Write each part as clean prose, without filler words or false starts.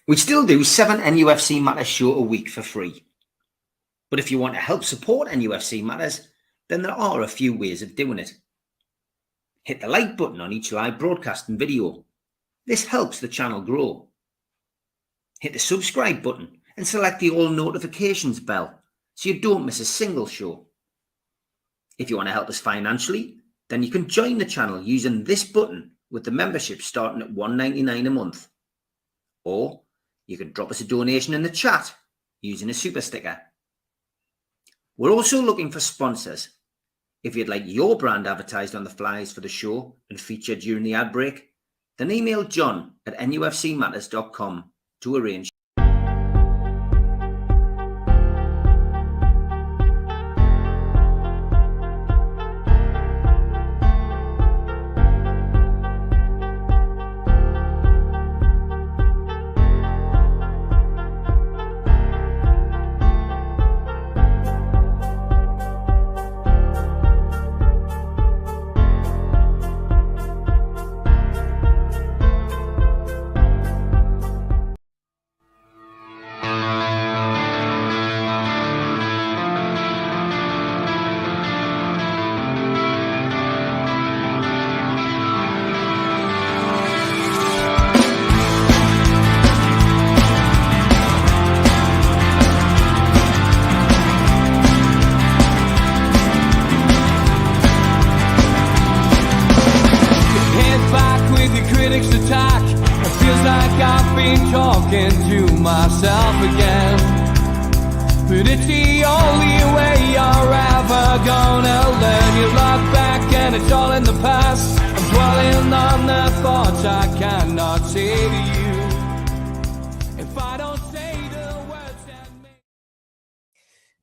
We still do 7 NUFC Matters show a week for free. But if you want to help support NUFC Matters, then there are a few ways of doing it. Hit the like button on each live broadcast and video. This helps the channel grow. Hit the subscribe button and select the all notifications bell so you don't miss a single show. If you want to help us financially, then you can join the channel using this button with the membership starting at $1.99 a month. Or you can drop us a donation in the chat using a super sticker. We're also looking for sponsors. If you'd like your brand advertised on the flyers for the show and featured during the ad break, then email John at nufcmatters.com to arrange.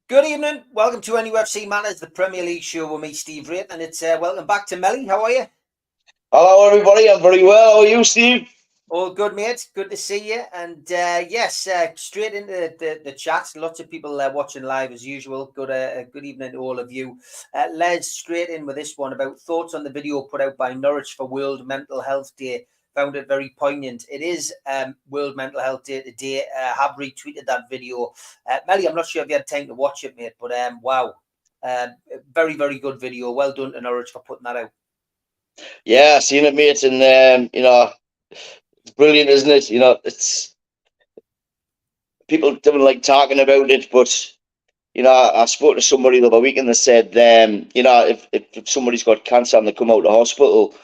Good evening, welcome to NUFC Matters, the Premier League show with me, Steve Wright, and it's welcome back to Melly. How are you? Hello everybody, I'm very well. How are you, Steve? All good, mate. Good to see you. And yes, straight into the chat. Lots of people watching live as usual. Good evening to all of you. Les, straight in with this one about thoughts on the video put out by Norwich for World Mental Health Day. Found it very poignant. It is World Mental Health Day today. Have retweeted that video. Melly, I'm not sure if you had time to watch it, mate, but wow. Very, very good video. Well done to Norwich for putting that out. Yeah, I've seen it, mate, and it's brilliant, isn't it? It's people don't like talking about it, but I spoke to somebody the other week and they said, if somebody's got cancer and they come out of hospital,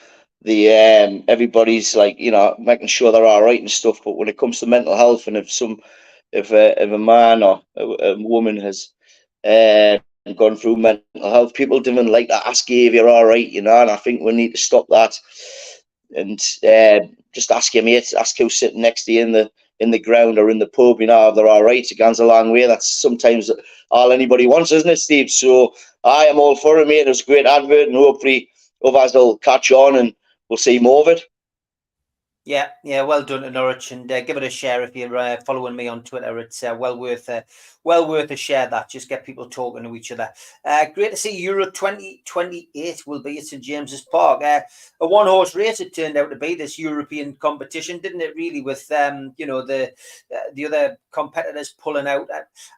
everybody's like, making sure they're all right and stuff. But when it comes to mental health, and if a man or a woman has gone through mental health, people don't even like to ask you if you're all right, and I think we need to stop that and just ask your mates, ask who's sitting next to you in the ground or in the pub, if they're all right. It goes a long way. That's sometimes all anybody wants, isn't it, Steve? So I am all for it, mate. It was a great advert, and hopefully others will catch on and we'll see more of it. Yeah, well done to Norwich, and give it a share if you're following me on Twitter. It's well worth a share. That just get people talking to each other. Great to see Euro 2028 will be at St James's Park. A one-horse race it turned out to be, this European competition, didn't it? Really, with the other competitors pulling out.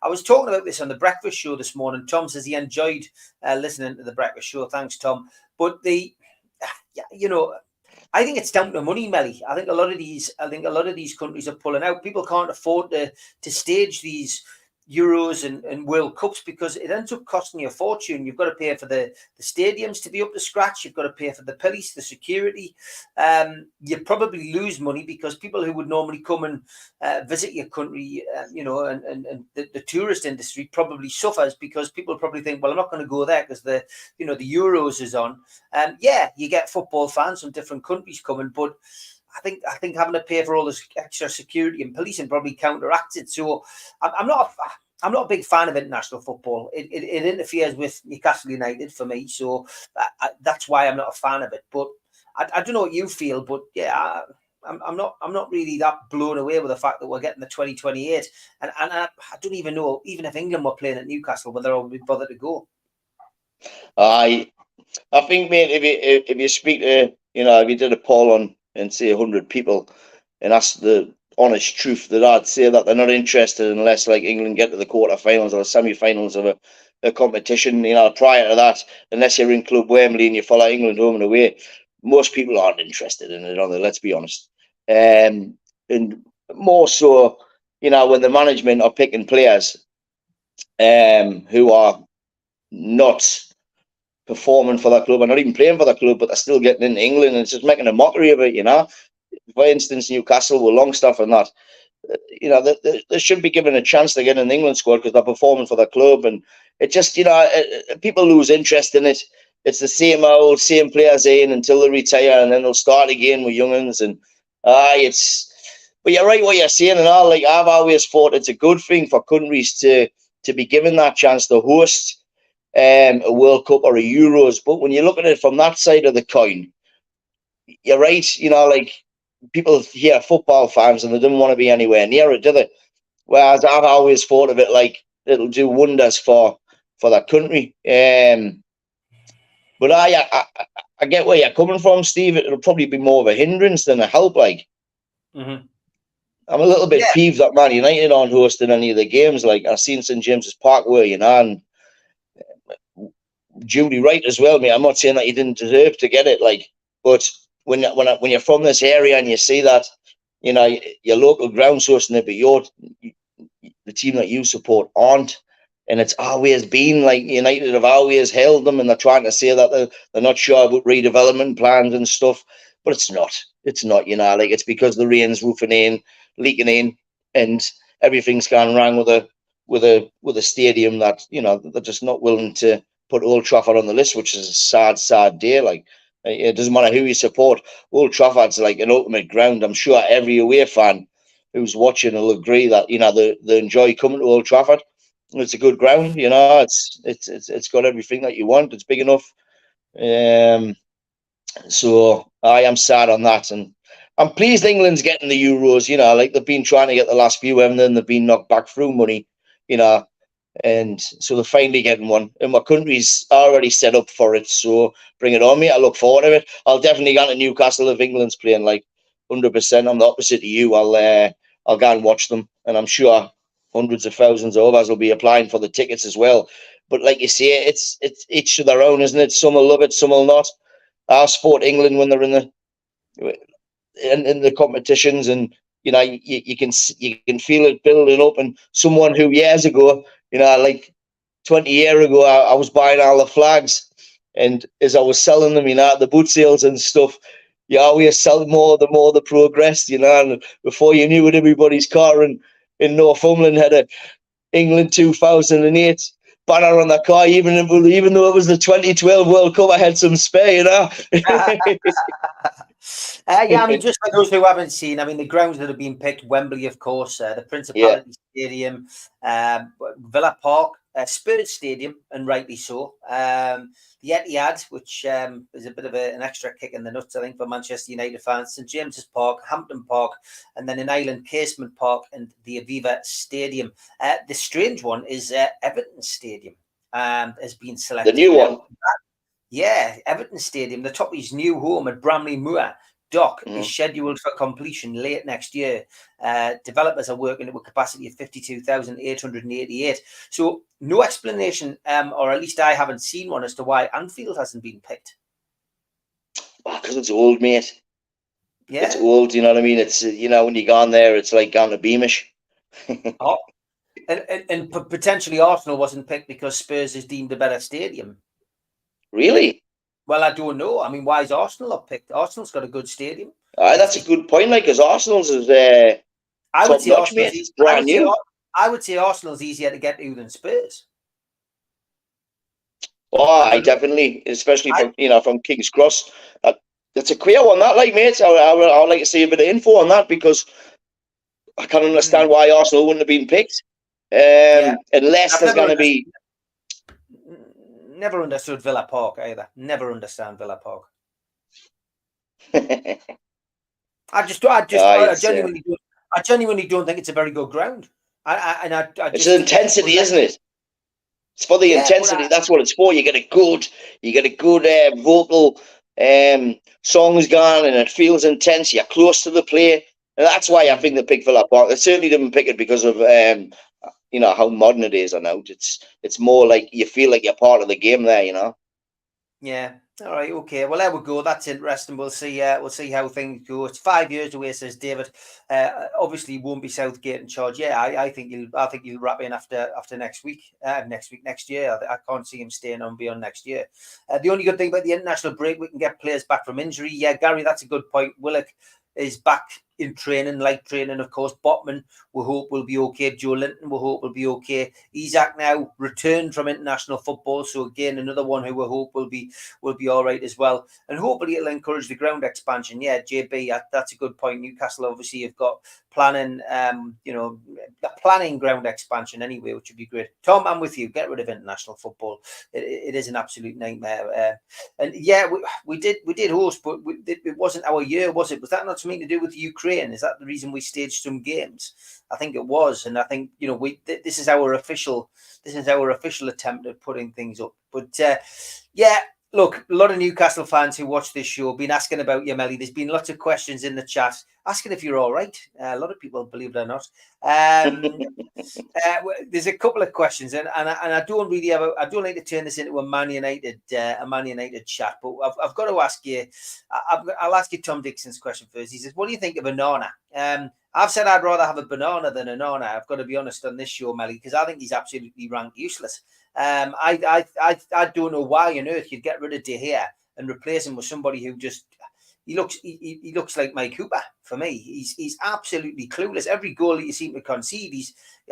I was talking about this on the breakfast show this morning. Tom says he enjoyed listening to the breakfast show. Thanks, Tom. But I think it's down to money, Melly. I think a lot of these countries are pulling out. People can't afford to stage these Euros and World Cups because it ends up costing you a fortune. You've got to pay for the stadiums to be up to scratch. You've got to pay for the police, the security. You probably lose money because people who would normally come and visit your country, and the tourist industry probably suffers because people probably think, well, I'm not going to go there because the Euros is on. You get football fans from different countries coming, but I think having to pay for all this extra security and policing probably counteracts it. So I'm not a big fan of international football. It interferes with Newcastle United for me, so that's why I'm not a fan of it. But I don't know what you feel, but yeah, I'm not really that blown away with the fact that we're getting the 2028, and I don't even know, even if England were playing at Newcastle, whether I would be bothered to go. I think, mate, if you speak to, if you did a poll on and say 100 people and ask the honest truth that I'd say that they're not interested unless like England get to the quarterfinals or the semi-finals of a competition. You know, prior to that, unless you're in Club Wembley and you follow England home and away, most people aren't interested in it. Let's be honest. And more so, you know, when the management are picking players who are not performing for that club and not even playing for that club, but they're still getting into England, and it's just making a mockery of it, you know. For instance, Newcastle with Longstaff and that, you know, they should be given a chance to get in the England squad because they're performing for their club. And it just, you know, people lose interest in it. It's the same players in until they retire, and then they'll start again with young'uns. And but you're right what you're saying, and all. Like, I've always thought it's a good thing for countries to be given that chance to host a World Cup or a Euros. But when you look at it from that side of the coin, you're right. You know, like, people hear football fans and they don't want to be anywhere near it, do they? Whereas I've always thought of it like it'll do wonders for that country. But I get where you're coming from, Steve. It'll probably be more of a hindrance than a help. Like, I'm a little bit peeved that Man United aren't hosting any of the games. Like, I've seen St James's Park where, you know, and Judy Wright as well, mate. I'm not saying that he didn't deserve to get it, like, but when you're from this area and you see that, you know, your local ground's hosting it, but the team that you support aren't, and it's always been like United have always held them, and they're trying to say that they're not sure about redevelopment plans and stuff, but it's not, you know, like, it's because the rain's leaking in, and everything's gone wrong with a stadium that, you know, they're just not willing to put Old Trafford on the list, which is a sad day. Like, it doesn't matter who you support. Old Trafford's like an ultimate ground. I'm sure every away fan who's watching will agree that, you know, they enjoy coming to Old Trafford. It's a good ground, you know. It's got everything that you want. It's big enough. So I am sad on that, and I'm pleased England's getting the Euros. You know, like, they've been trying to get the last few, and then they've been knocked back through money. You know. And so they're finally getting one, and my country's already set up for it. So bring it on, mate. I look forward to it. I'll definitely go to Newcastle if England's playing, like, 100%. I'm the opposite to you. I'll go and watch them, and I'm sure hundreds of thousands of others will be applying for the tickets as well. But like you say, it's each to their own, isn't it? Some will love it, some will not. I support England when they're in the competitions, and, you know, you can feel it building up. And someone who years ago, you know, like 20 years ago, I was buying all the flags, and as I was selling them, you know, at the boot sales and stuff, you always sell more the more they progressed, you know. And before you knew it, everybody's car in Northumberland had a England 2008 banner on the car, even though it was the 2012 World Cup. I had some spare, you know. Yeah, I mean, just for those who haven't seen, I mean, the grounds that have been picked: Wembley, of course, the Principality Stadium, Villa Park, Spurs Stadium, and rightly so. The Etihad, which is a bit of an extra kick in the nuts, I think, for Manchester United fans. St James's Park, Hampton Park, and then in Ireland, Casement Park and the Aviva Stadium. The strange one is Everton Stadium has been selected. The new one. Yeah, Everton Stadium, the Toffees' new home at Bramley Moor Dock, is scheduled for completion late next year. Developers are working at a capacity of 52,888. So no explanation, or at least I haven't seen one, as to why Anfield hasn't been picked. Because it's old, mate. Yeah. It's old, you know what I mean? It's, you know, when you go on there, it's like going to Beamish. And potentially Arsenal wasn't picked because Spurs is deemed a better stadium. Really? Well, I don't know. I mean, why is Arsenal not picked? Arsenal's got a good stadium. That's a good point, like, because Arsenal's is I would say top-notch, mate. It's brand new. I would say Arsenal's easier to get to than Spurs. Oh, I definitely, especially from King's Cross. That's a queer one, that, like, mate. I'd like to see a bit of info on that, because I can't understand why Arsenal wouldn't have been picked, unless there's going to be. Never understood Villa Park either. Never understand Villa Park. I genuinely don't think it's a very good ground. It's an intensity, isn't it? It's for the intensity. That's what it's for. You get a good vocal songs going, and it feels intense. You're close to the play, And that's why I think they picked Villa Park. They certainly didn't pick it because of how modern it is or now. It's more like you feel like you're part of the game there, Yeah. All right. Okay. Well, there we go. That's interesting. We'll see. We'll see how things go. It's 5 years away, says David. Obviously, won't be Southgate in charge. Yeah, I think he'll wrap in after next week. Next year. I can't see him staying on beyond next year. The only good thing about the international break, we can get players back from injury. Yeah, Gary, that's a good point. Willock is back in training, light training, of course. Botman, we hope, will be okay. Joe Linton, we hope, will be okay. Isaac now returned from international football, so again, another one who we hope will be all right as well. And hopefully it'll encourage the ground expansion. Yeah, JB, that's a good point. Newcastle obviously have got planning, planning ground expansion anyway, which would be great. Tom, I'm with you. Get rid of international football. It is an absolute nightmare. And yeah, we did host, but it wasn't our year, was it? Was that not something to do with Ukraine? Is that the reason we staged some games? I think it was, and I think this is our official attempt at putting things up. But yeah. Look, a lot of Newcastle fans who watch this show have been asking about you, Melly. There's been lots of questions in the chat asking if you're all right. A lot of people, believe it or not. There's a couple of questions, and I don't really I don't like to turn this into a Man United chat, but I've got to ask you. I'll ask you Tom Dixon's question first. He says, "What do you think of a Nana?" I've said I'd rather have a banana than a Nana. I've got to be honest on this show, Melly, because I think he's absolutely ranked useless. I don't know why on earth you'd get rid of De Gea and replace him with somebody who just he looks like Mike Cooper for me. He's absolutely clueless. Every goal that you seem to concede,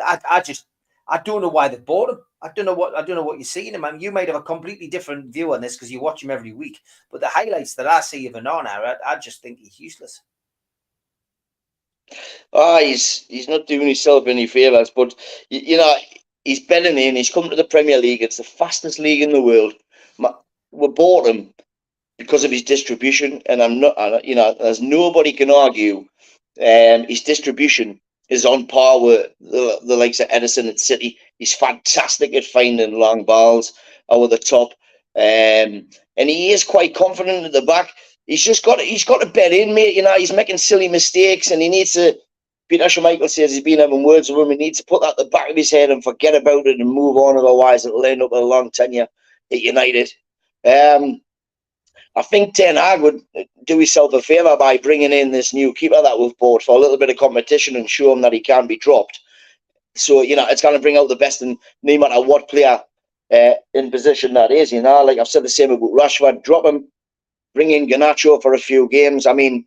I don't know why they bought him. I don't know what you're seeing him. I mean, you might have a completely different view on this because you watch him every week. But the highlights that I see of Onana, I just think he's useless. He's not doing himself any favours, but he's bedding in. He's come to the Premier League. It's the fastest league in the world. We bought him because of his distribution, and there's nobody can argue. His distribution is on par with the likes of Edison at City. He's fantastic at finding long balls over the top, and he is quite confident at the back. He's got to bed in, mate. He's making silly mistakes, and he needs to. Peter Schmeichel says he's been having words with him. He needs to put that at the back of his head and forget about it and move on. Otherwise, it'll end up with a long tenure at United. I think Ten Hag would do himself a favour by bringing in this new keeper that we've bought for a little bit of competition and show him that he can be dropped. So, it's going to bring out the best in no matter what player in position that is. Like I've said the same about Rashford. Drop him, bring in Garnacho for a few games. I mean,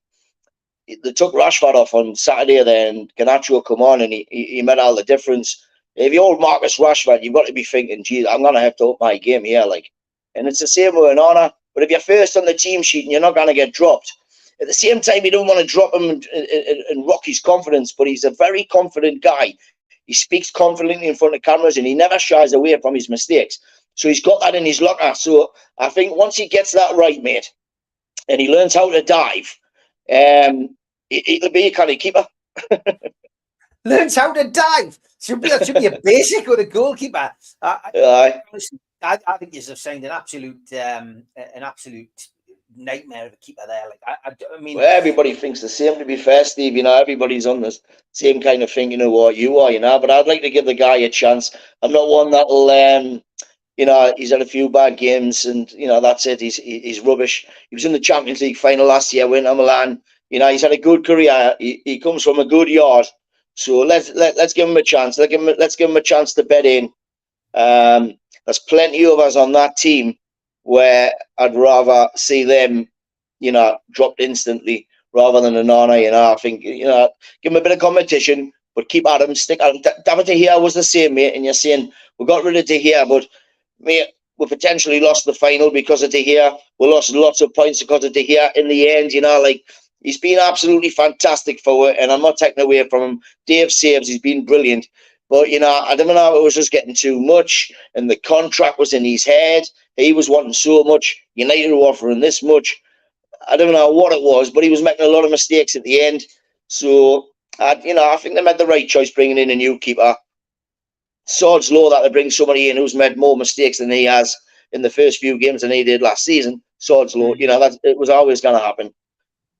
they took Rashford off on Saturday there and Garnacho come on and he made all the difference. If you're old Marcus Rashford, you've got to be thinking, geez, I'm going to have to up my game here. And it's the same with Onana. But if you're first on the team sheet and you're not going to get dropped, at the same time, you don't want to drop him and rock his confidence, but he's a very confident guy. He speaks confidently in front of cameras and he never shies away from his mistakes. So he's got that in his locker. So I think once he gets that right, mate, and he learns how to dive, it'll be a kind of keeper. Learns how to dive. That should be a basic with a goalkeeper. I think you've signed an absolute nightmare of a keeper there. I mean, well, everybody thinks the same. To be fair, Steve, everybody's on the same kind of thing. What you are, But I'd like to give the guy a chance. I'm not one that'll. He's had a few bad games, and that's it. He's rubbish. He was in the Champions League final last year, went to Milan. He's had a good career. He comes from a good yard, so let's give him a chance. Let's give him a chance to bed in. There's plenty of us on that team where I'd rather see them, dropped instantly rather than Onana. I think give him a bit of competition, but keep at him, stick at him. David De Gea was the same, mate. And you're saying we got rid of De Gea, but mate, we potentially lost the final because of De Gea. We lost lots of points because of De Gea in the end. He's been absolutely fantastic for it, and I'm not taking away from him. Dave saves, he's been brilliant. But, I don't know, it was just getting too much, and the contract was in his head. He was wanting so much. United were offering this much. I don't know what it was, but he was making a lot of mistakes at the end. So, I think they made the right choice bringing in a new keeper. Sod's law that they bring somebody in who's made more mistakes than he has in the first few games than he did last season. Sod's law, it was always going to happen.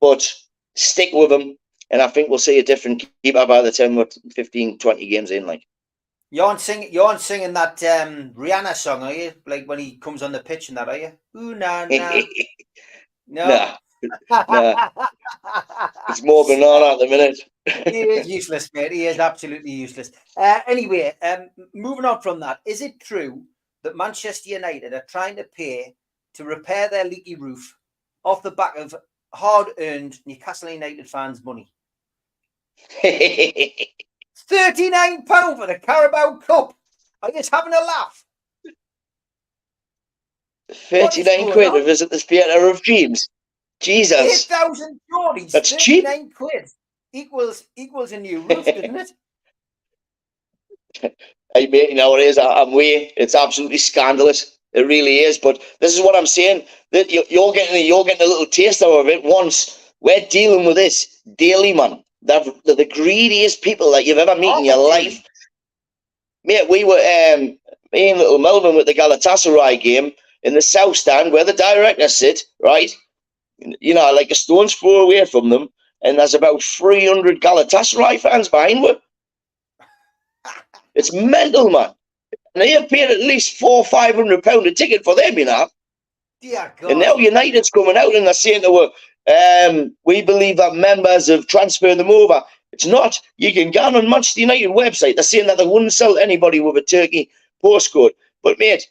But stick with him. And I think we'll see a different keeper by the time we're 15, 20 games in. Like, you aren't singing that Rihanna song, are you? Like when he comes on the pitch and that, are you? Ooh, nah, nah. No. nah, nah. It's more banana at the minute. He is useless, mate. He is absolutely useless. Anyway, moving on from that, is it true that Manchester United are trying to pay to repair their leaky roof off the back of hard-earned Newcastle United fans' money? £39 for the Carabao Cup. Are you just having a laugh? 39 quid to visit the theatre of dreams. Jesus. 8,000 Geordies. That's 39 cheap. quid equals a new roof, doesn't it? Hey, mate, you know what it is? I'm with you. It's absolutely scandalous. It really is. But this is what I'm saying. That you're getting a little taste out of it once. We're dealing with this daily, man. They're the greediest people that you've ever met in your life. Mate, we were me and little Melvin with the Galatasaray game in the south stand where the directors sit, right? You know, like a stone's throw away from them, and there's about 300 Galatasaray fans behind them. It's mental, man. And they have paid at least £400-500 a ticket for them, you know. Dear God. And now United's coming out and they're saying to her, we believe that members have transferred them over. It's not. You can go on Manchester United website. They're saying that they wouldn't sell to anybody with a Turkey postcode. But, mate,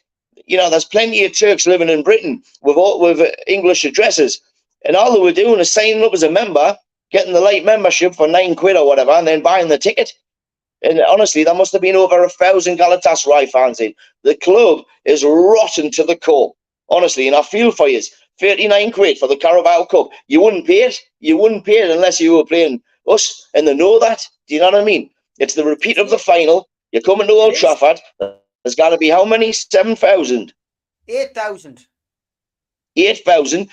you know, there's plenty of Turks living in Britain with English addresses. And all they were doing is signing up as a member, getting the light membership for £9 or whatever, and then buying the ticket. And honestly, there must have been over 1,000 Galatasaray fans in. The club is rotten to the core. Honestly, and I feel for you. 39 quid for the Carabao Cup. You wouldn't pay it. You wouldn't pay it unless you were playing us, and they know that. Do you know what I mean? It's the repeat of the final. You're coming to Old Trafford. There's got to be how many? 7,000? 8,000. 8,000.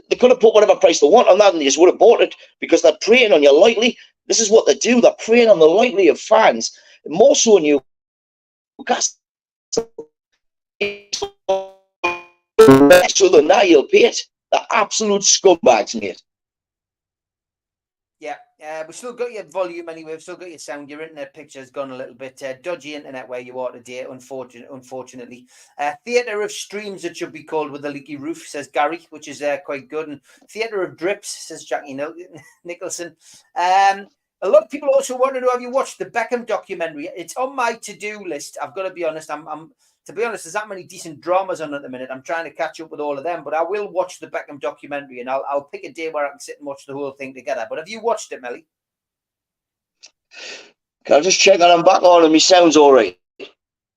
They could have put whatever price they want on that and they just would have bought it because they're preying on you lightly. This is what they do. They're preying on the lightly of fans. More so in Newcastle. So than that, you'll pay it. They're absolute scumbags, mate. Yeah, we've still got your volume anyway. We've still got your sound. Your internet picture's gone a little bit dodgy internet where you are today, unfortunately. Theatre of streams, it should be called, with a leaky roof, says Gary, which is quite good. And Theatre of drips, says Jackie Nicholson. A lot of people also want to know, have you watched the Beckham documentary? It's on my to-do list. I've got to be honest. To be honest, there's that many decent dramas on at the minute. I'm trying to catch up with all of them, but I will watch the Beckham documentary, and I'll pick a day where I can sit and watch the whole thing together. But have you watched it, Melly? Can I just check that I'm back on and my sound's all right?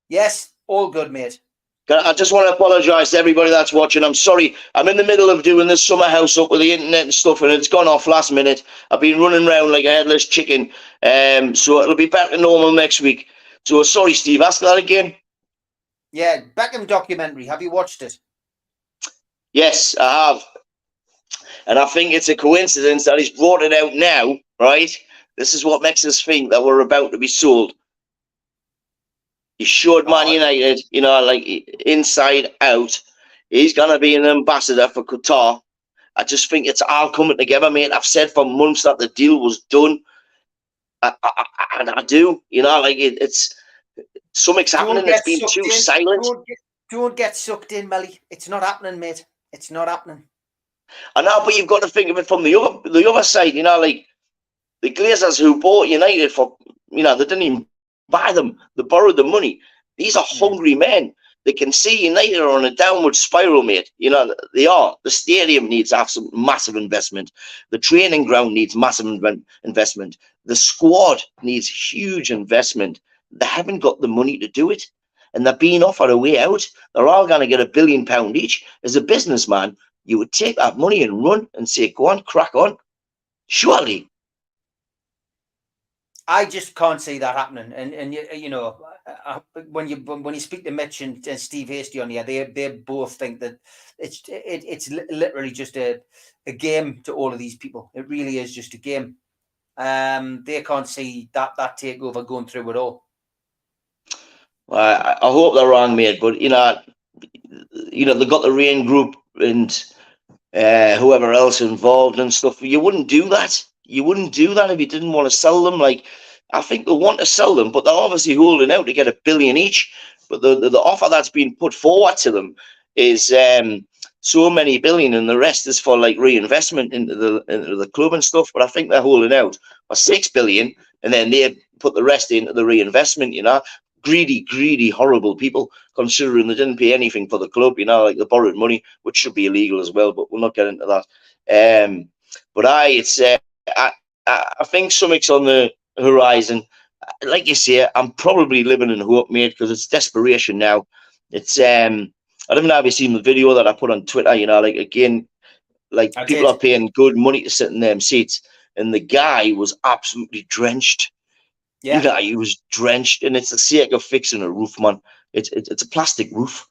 Yes, all good, mate. I just want to apologise to everybody that's watching. I'm sorry. I'm in the middle of doing this summer house up with the internet and stuff, and it's gone off last minute. I've been running around like a headless chicken, so it'll be back to normal next week. So sorry, Steve. Ask that again. Yeah, Beckham documentary. Have you watched it? Yes, I have. And I think it's a coincidence that he's brought it out now, right? This is what makes us think that we're about to be sold. He showed Man United, you know, like inside out. He's going to be an ambassador for Qatar. I just think it's all coming together, mate. I've said for months that the deal was done. And I do, you know, like it's... Something's happening. It's been too silent. Don't get sucked in, Melly. It's not happening, mate. It's not happening. I know, but you've got to think of it from the other side. You know, like the Glazers who bought United for, you know, they didn't even buy them. They borrowed the money. These are hungry men. They can see United are on a downward spiral, mate. You know, they are. The stadium needs some massive investment. The training ground needs massive investment. The squad needs huge investment. They haven't got the money to do it, and they're being offered a way out. They're all going to get £1 billion each. As a businessman, you would take that money and run and say, go on, crack on. Surely. I just can't see that happening. And you know, when you speak to Mitch and Steve Hasty on here, they both think that it's literally just a game to all of these people. It really is just a game. They can't see that takeover going through at all. I hope they're wrong, mate. But you know, they got the Rain Group and whoever else involved and stuff. You wouldn't do that. you wouldn't do that if you didn't want to sell them. Like, I think they want to sell them, but they're obviously holding out to get $1 billion each. But the offer that's been put forward to them is so many billion, and the rest is for like reinvestment into the club and stuff. But I think they're holding out for $6 billion, and then they put the rest into the reinvestment. Greedy, horrible people, considering they didn't pay anything for the club. Like they borrowed money, which should be illegal as well. But we'll not get into that. But I think something's on the horizon. Like you say, I'm probably living in hope, mate, because it's desperation now. It's I don't know if you've seen the video that I put on Twitter. Like, again, like, people are paying good money to sit in them seats, and the guy was absolutely drenched. Yeah, he was drenched, and it's the sake of fixing a roof, man. It's a plastic roof.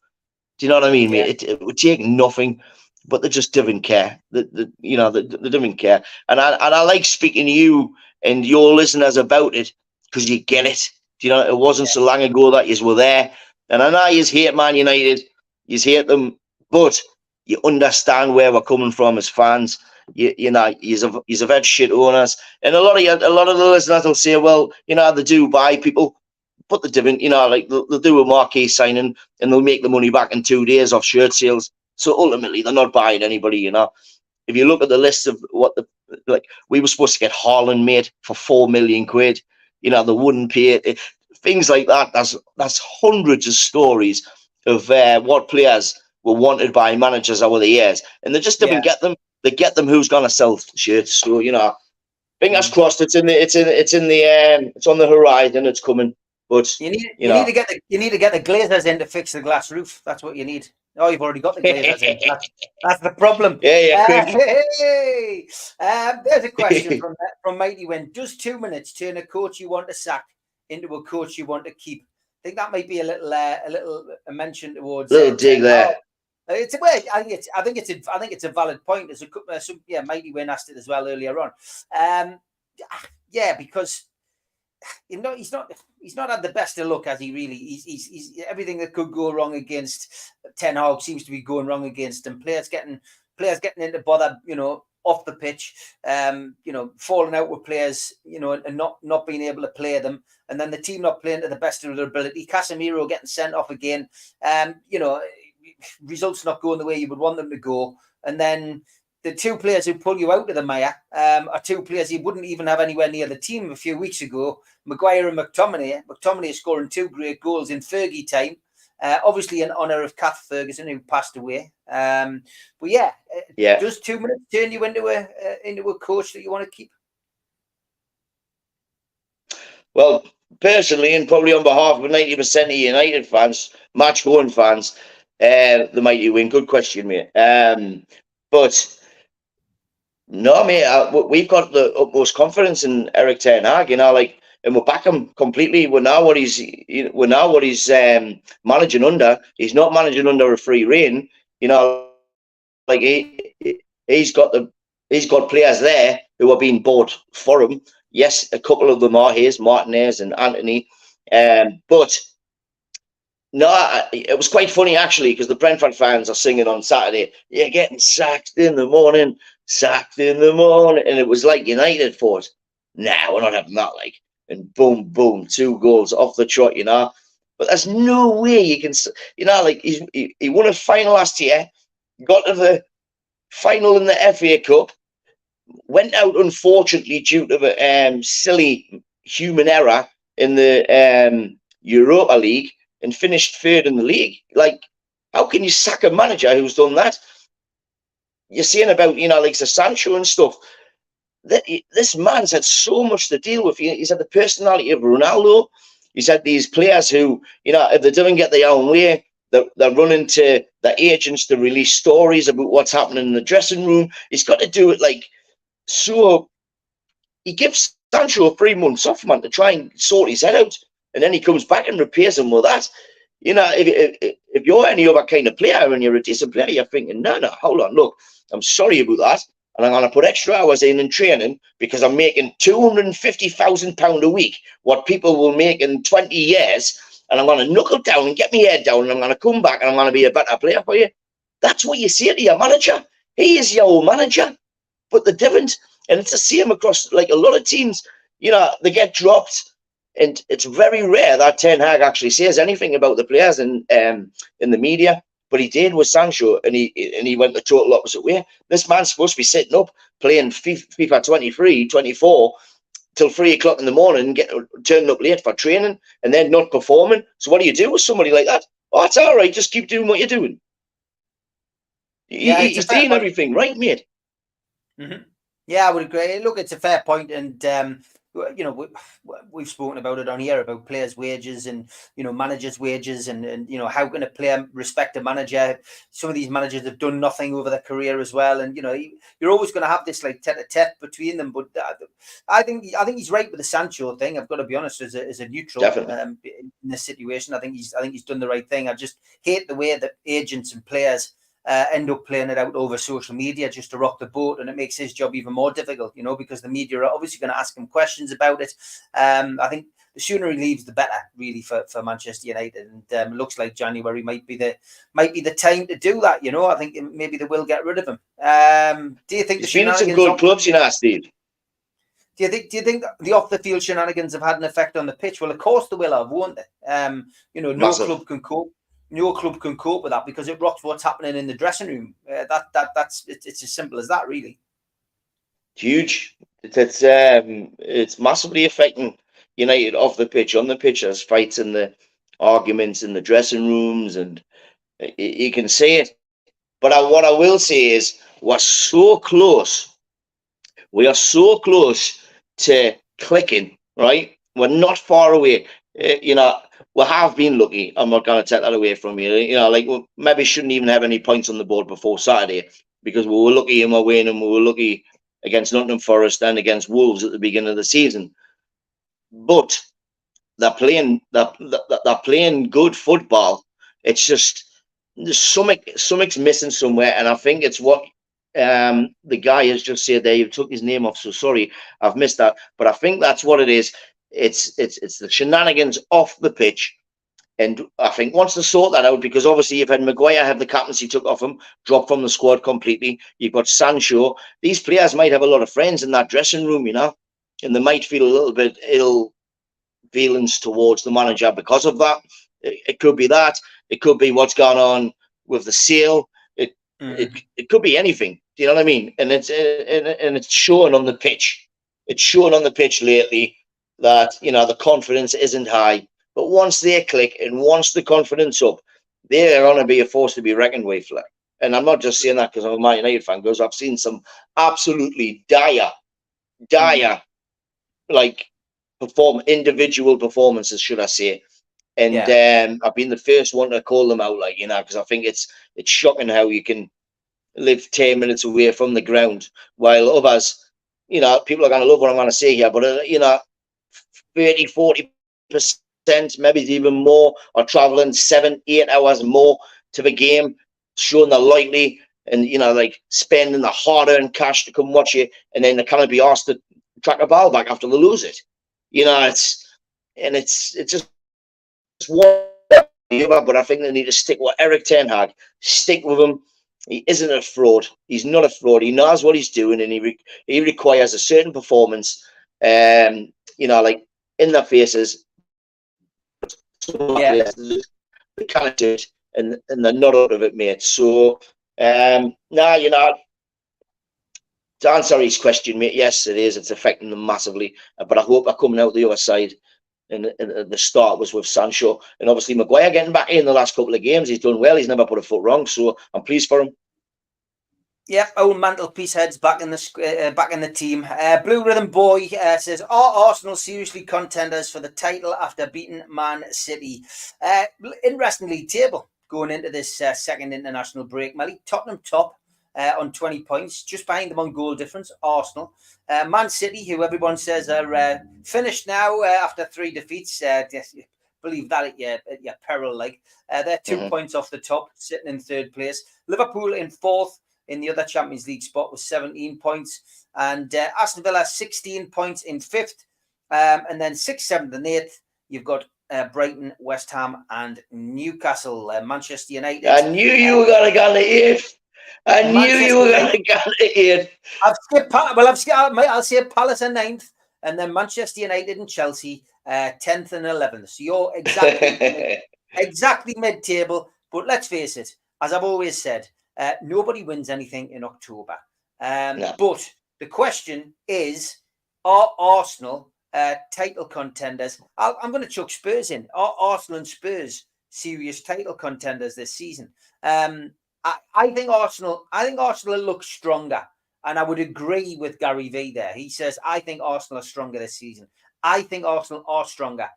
Do you know what I mean, mate? It would take nothing, but they just didn't care. They didn't care. And I like speaking to you and your listeners about it, because you get it. It wasn't so long ago that you were there. And I know you hate Man United, you hate them, but you understand where we're coming from as fans. You've had shit owners, and a lot of the listeners will say, well, they do buy people, but they didn't. Like, they'll do a marquee signing and they'll make the money back in 2 days off shirt sales. So ultimately, they're not buying anybody. If you look at the list of we were supposed to get Haaland made for £4 million. They wouldn't pay it. Things like that. That's hundreds of stories of what players were wanted by managers over the years, and they just didn't get them. They get them who's gonna sell shirts. So fingers crossed. It's on the horizon. It's coming. But you need to get the Glazers in to fix the glass roof. That's what you need. Oh, you've already got the Glazers in. That's the problem. Hey. There's a question from Mighty Win. Does 2 minutes turn a coach you want to sack into a coach you want to keep? I think that might be a little mention towards little dig there. It's a way. I think it's a valid point. There's Mighty Win asked it as well earlier on. Because he's not had the best of luck, has he? Really, he's everything that could go wrong against Ten Hag seems to be going wrong against him. Players getting into bother, off the pitch, falling out with players, and not being able to play them, and then the team not playing to the best of their ability. Casemiro getting sent off again, results not going the way you would want them to go, and then the two players who pull you out of the mire are two players you wouldn't even have anywhere near the team a few weeks ago. Maguire and McTominay. McTominay scoring 2 great goals in Fergie time. Obviously in honour of Kath Ferguson, who passed away. Does 2 minutes turn you into a coach that you want to keep? Well, personally, and probably on behalf of 90% of United fans, match-going fans, the Mighty Win. Good question, mate. But no, mate, we've got the utmost confidence in Eric Ten Hag, and we'll back him completely. We know what he's managing under. He's not managing under a free rein. Like he's got players there who are being bought for him. Yes, a couple of them are his, Martinez and Anthony. But no, it was quite funny actually, because the Brentford fans are singing on Saturday, "You're getting sacked in the morning, and it was like United thought, nah, we're not having that, and boom, 2 goals off the trot, But there's no way you can, he won a final last year, got to the final in the FA Cup, went out unfortunately due to the silly human error in the Europa League, and finished 3rd in the league. How can you sack a manager who's done that? You're saying about, like the Sancho and stuff. This man's had so much to deal with. He's had the personality of Ronaldo. He's had these players who, if they don't get their own way, they're running to the agents to release stories about what's happening in the dressing room. He's got to do it so. He gives Sancho 3 months off, man, to try and sort his head out. And then he comes back and repairs him with that. If you're any other kind of player and you're a decent player, you're thinking, no, hold on, look, I'm sorry about that. And I'm going to put extra hours in training because I'm making £250,000 a week, what people will make in 20 years. And I'm going to knuckle down and get my head down, and I'm going to come back and I'm going to be a better player for you. That's what you say to your manager. He is your manager. But they didn't. And it's the same across, like, a lot of teams, they get dropped. And it's very rare that Ten Hag actually says anything about the players in the media. But he did with Sancho, and he went the total opposite way. This man's supposed to be sitting up playing FIFA 23, 24 till 3 o'clock in the morning, turning up late for training, and then not performing. So what do you do with somebody like that? Oh, it's all right. Just keep doing what you're doing. Yeah, He's doing everything right, mate. Mm-hmm. Yeah, I would agree. Look, it's a fair point, and we've spoken about it on here about players' wages and managers' wages, and how can a player respect a manager? Some of these managers have done nothing over their career as well, and you're always going to have this like tete-a-tete between them. But I think he's right with the Sancho thing. I've got to be honest, as a neutral in this situation, I think he's done the right thing. I just hate the way that agents and players end up playing it out over social media just to rock the boat, and it makes his job even more difficult, because the media are obviously going to ask him questions about it. I think the sooner he leaves, the better, really, for Manchester United. And it looks like January might be the time to do that. I think maybe they will get rid of him. Do you think he's been in some good clubs, Steve? Do you think the off the field shenanigans have had an effect on the pitch? Well, of course they will have, won't they? No club can cope. No club can cope with that because it rocks what's happening in the dressing room. That's as simple as that, really. Huge. It's massively affecting United off the pitch. On the pitch, there's fights and the arguments in the dressing rooms, and you can see it. But what I will say is we're so close. We are so close to clicking, right? We're not far away. We have been lucky. I'm not going to take that away from you. We maybe shouldn't even have any points on the board before Saturday because we were lucky in our win, and we were lucky against Nottingham Forest and against Wolves at the beginning of the season. But they're playing good football. It's just there's something's missing somewhere, and I think it's what the guy has just said there. You took his name off, so sorry, I've missed that. But I think that's what it is. It's the shenanigans off the pitch, and I think once they sort that out, because obviously you've had Maguire have the captaincy took off him, dropped from the squad completely. You've got Sancho. These players might have a lot of friends in that dressing room, and they might feel a little bit ill feelings towards the manager because of that. It could be that. It could be what's gone on with the sale. It could be anything. Do you know what I mean? And it's showing on the pitch. It's showing on the pitch lately that the confidence isn't high. But once they click and once the confidence up, they're going to be a force to be reckoned with. And I'm not just saying that because I'm a Man United fan, because I've seen some absolutely dire, like individual performances, should I say. And I've been the first one to call them out, because I think it's shocking how you can live 10 minutes away from the ground while others, people are going to love what I'm going to say here, but 30-40%, maybe even more, are traveling 7-8 hours more to the game, showing they're likely, and spending the hard-earned cash to come watch it, and then they can't be asked to track a ball back after they lose it. It's just one, but I think they need to stick with Eric Ten Hag. Stick with him. He isn't a fraud. He's not a fraud. He knows what he's doing, and he requires a certain performance. In their faces. They can't do it, and they're not out of it, mate. So, to answer his question, mate, yes, it is. It's affecting them massively, but I hope they're coming out the other side. And the start was with Sancho, and obviously Maguire getting back in the last couple of games. He's done well. He's never put a foot wrong, so I'm pleased for him. Yep, old mantelpiece heads back in the team. Blue Rhythm Boy says, are Arsenal seriously contenders for the title after beating Man City? Interesting league table going into this second international break, Melly. Tottenham top on 20 points, just behind them on goal difference, Arsenal. Man City, who everyone says are finished now after 3 defeats. Believe that at your peril. They're 2 points off the top, sitting in third place. Liverpool in fourth in the other Champions League spot with 17 points. And Aston Villa 16 points in fifth. And then 6th, 7th and 8th, you've got Brighton, West Ham and Newcastle. Manchester United. I knew you were going to go to 8th. I knew you Manchester were going United. to get it. I'll say Palace are 9th, and then Manchester United and Chelsea 10th and 11th. So you're exactly mid-table. But let's face it, as I've always said, nobody wins anything in October. No. But the question is, are Arsenal title contenders? I'm going to chuck Spurs in. Are Arsenal and Spurs serious title contenders this season? I think Arsenal look stronger. And I would agree with Gary V there. He says, I think Arsenal are stronger this season. I think Arsenal are stronger.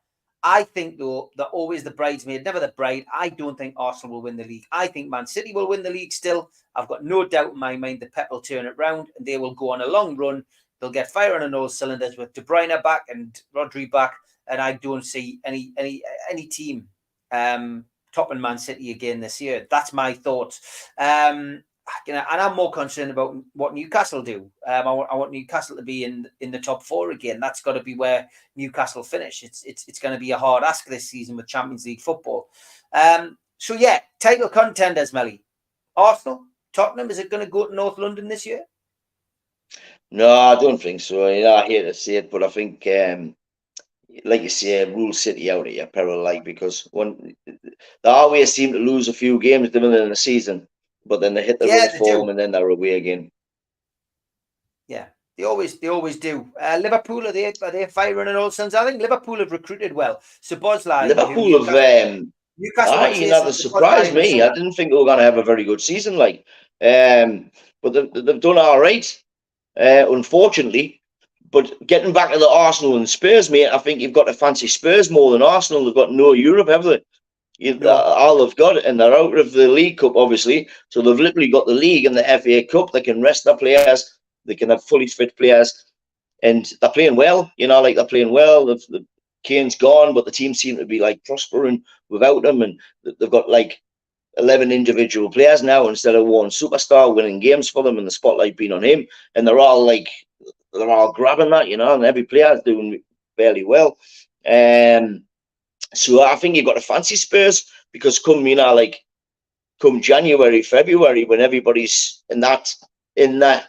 I think, though, they're always the bridesmaid, never the bride. I don't think Arsenal will win the league. I think Man City will win the league still. I've got no doubt in my mind that Pep will turn it round and they will go on a long run. They'll get firing on all cylinders with De Bruyne back and Rodri back. And I don't see any team topping Man City again this year. That's my thoughts. And I'm more concerned about what Newcastle do. I want Newcastle to be in the top 4 again. That's got to be where Newcastle finish. It's going to be a hard ask this season with Champions League football. So yeah, title contenders, Melly. Arsenal, Tottenham. Is it going to go to North London this year? No, I don't think so. I hate to say it, but I think, like you say, rule City out of your peril, because when they always seem to lose a few games in the season. But then they hit the run form and then they're away again. Yeah, they always do. Liverpool, are they firing on all cylinders? I think Liverpool have recruited well. So Bosley, Liverpool have Newcastle, they surprised me. I didn't think they were going to have a very good season, but they've done all right. Unfortunately, but getting back to the Arsenal and Spurs, mate, I think you've got to fancy Spurs more than Arsenal. They've got no Europe, have they? All they've got, and they're out of the League Cup, obviously. So they've literally got the League and the FA Cup. They can rest their players. They can have fully fit players, and they're playing well. They're playing well. The Kane's gone, but the team seem to be prospering without him, and they've got 11 individual players now instead of one superstar winning games for them, and the spotlight being on him. And they're all grabbing that, and every player is doing fairly well. So I think you've got to fancy Spurs because come January, February, when everybody's in that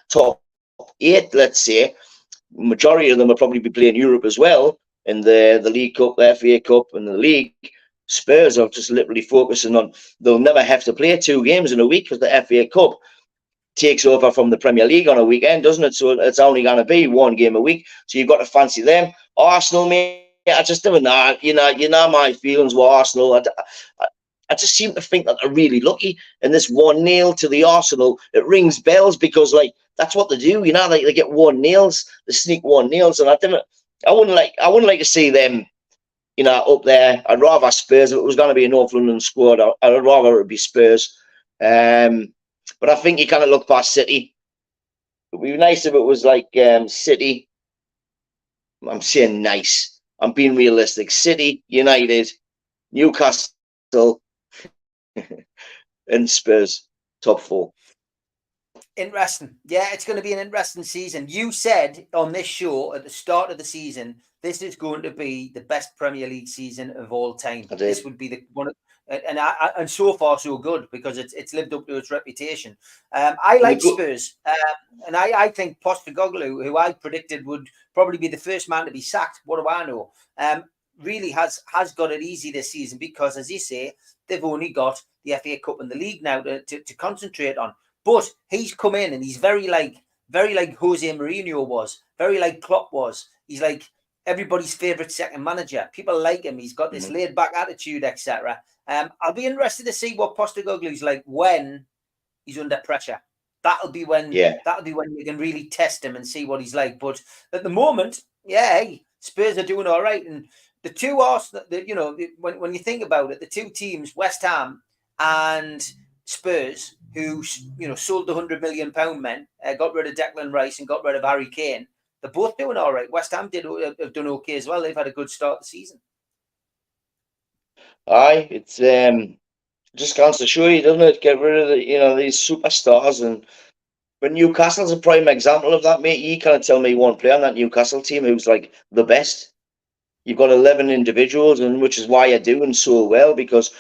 top 8, let's say, majority of them will probably be playing Europe as well in the League Cup, the FA Cup, and the League. Spurs are just literally focusing on they'll never have to play 2 games in a week because the FA Cup takes over from the Premier League on a weekend, doesn't it? So it's only going to be 1 game a week. So you've got to fancy them. Arsenal, mate. I just don't know. My feelings with Arsenal. I just seem to think that they're really lucky. And this 1-0 to the Arsenal, it rings bells because that's what they do. They get 1-0s, they sneak 1-0s, and I wouldn't like to see them, up there. I'd rather Spurs. If it was going to be a North London squad, I'd rather it be Spurs. But I think you kind of look past City. It would be nice if it was City. I'm saying nice. I'm being realistic. City, United, Newcastle, and Spurs, top 4. Interesting. Yeah, it's going to be an interesting season. You said on this show at the start of the season, this is going to be the best Premier League season of all time. This would be the one, and so far so good because it's lived up to its reputation. I like Spurs, and I think Postecoglou, who I predicted would probably be the first man to be sacked. What do I know? Really has got it easy this season because, as you say, they've only got the FA Cup and the league now to concentrate on. But he's come in and he's very like Jose Mourinho was, very like Klopp was. He's like everybody's favourite second manager. People like him. He's got this laid back attitude, etc. I'll be interested to see what Postecoglou's like when he's under pressure. That'll be when you can really test him and see what he's like. But at the moment, Spurs are doing all right. And the two Arsenal, when you think about it, the two teams, West Ham and Spurs, who sold the £100 million men, got rid of Declan Rice and got rid of Harry Kane. They're both doing all right. West Ham have done okay as well. They've had a good start to the season. Aye, it's just goes to show you, doesn't it? Get rid of these superstars, and when Newcastle's a prime example of that, mate. You can't tell me one player on that Newcastle team who's like the best. You've got 11 individuals, and which is why you're doing so well because